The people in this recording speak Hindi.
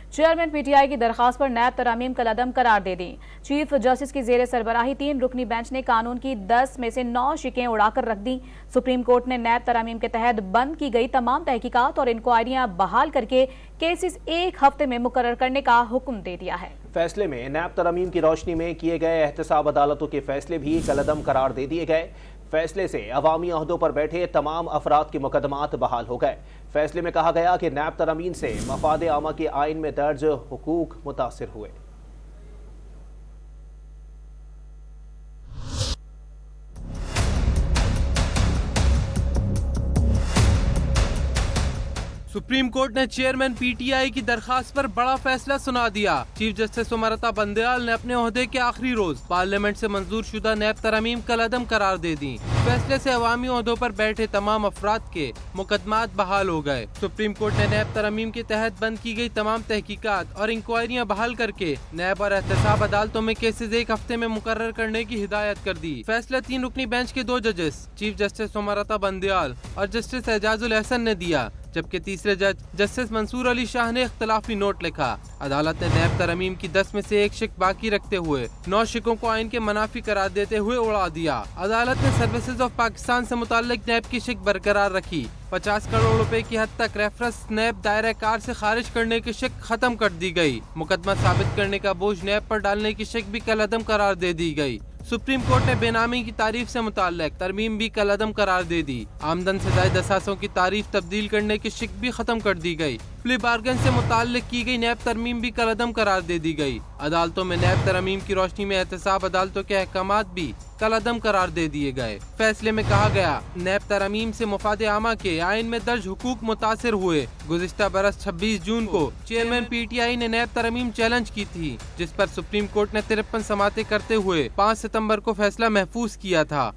चेयरमैन पीटीआई की दरखास्त पर नैब तरामीम कलअदम करार दे दी। चीफ जस्टिस की जेर सरबराही 3 रुकनी बेंच ने कानून की 10 में से 9 शिकें उड़ाकर रख दी। सुप्रीम कोर्ट ने नैब तरामीम के तहत बंद की गई तमाम तहकीकात और इंक्वायरियां बहाल करके केसेस 1 हफ्ते में मुकर्रर करने का हुक्म दे दिया है। फैसले में नैब तरामीम की रोशनी में किए गए एहतसाब अदालतों के फैसले भी कलअदम करार दे दिए गए। फैसले से अवामी अहदों पर बैठे तमाम अफराद के मुकदमात बहाल हो गए। फैसले में कहा गया कि नैब तरामीम से मफाद आमा के आइन में दर्ज हुकूक मुतासिर हुए। सुप्रीम कोर्ट ने चेयरमैन पीटीआई की दरखास्त पर बड़ा फैसला सुना दिया। चीफ जस्टिस उमरता बंदयाल ने अपने ओहदे के आखिरी रोज पार्लियामेंट से मंजूर शुदा नैब तरामीम कलअदम करार दे दी। फैसले से अवामी ओहदों पर बैठे तमाम अफराद के मुकदमात बहाल हो गए। सुप्रीम कोर्ट ने नैब तरामीम के तहत बंद की गई तमाम तहकीकात और इंक्वायरियां बहाल करके नैब और एहतसाब अदालतों में केसेस 1 हफ्ते में मुकर्रर करने की हिदायत कर दी। फैसला 3 रुकनी बेंच के 2 जजेस चीफ जस्टिस उमरता बंदयाल और जस्टिस एजाजुल एहसन ने दिया, जबकि तीसरे जज जस्टिस मंसूर अली शाह ने इख्तलाफी नोट लिखा। अदालत ने नैब तरामीम की 10 में से 1 शिक बाकी रखते हुए 9 शिकों को आइन के मनाफी करार देते हुए उड़ा दिया। अदालत ने सर्विसेज ऑफ पाकिस्तान से मुताल्लिक नैब की शिक बरकरार रखी। 50 करोड़ रुपए की हद तक रेफरेंस नैब दायरा कार से खारिज करने की शिक खत्म कर दी गई। मुकदमा साबित करने का बोझ नैब पर डालने की शिक भी कलअदम करार दे दी गई। सुप्रीम कोर्ट ने बेनामी की तारीफ से मुताल्लिक तरमीम भी कलअदम करार दे दी। आमदन से ज़ायद असासों की तारीफ तब्दील करने की शिक भी खत्म कर दी गई। प्ली बार्गन से मुताल्लिक की गई नैब तरमीम भी कलअदम करार दे दी गई। अदालतों में नैब तरमीम की रोशनी में एहतसाब अदालतों के अहकामात भी कलअदम करार दे दिए गए। फैसले में कहा गया, नैब तरमीम से मफाद आमा के आइन में दर्ज हुकूक मुतासिर हुए। गुज़िश्ता बरस 26 जून को चेयरमैन पीटीआई ने नैब तरमीम चैलेंज की थी, जिस पर सुप्रीम कोर्ट ने 53 समातें करते हुए 5 सितंबर को फैसला महफूज किया था।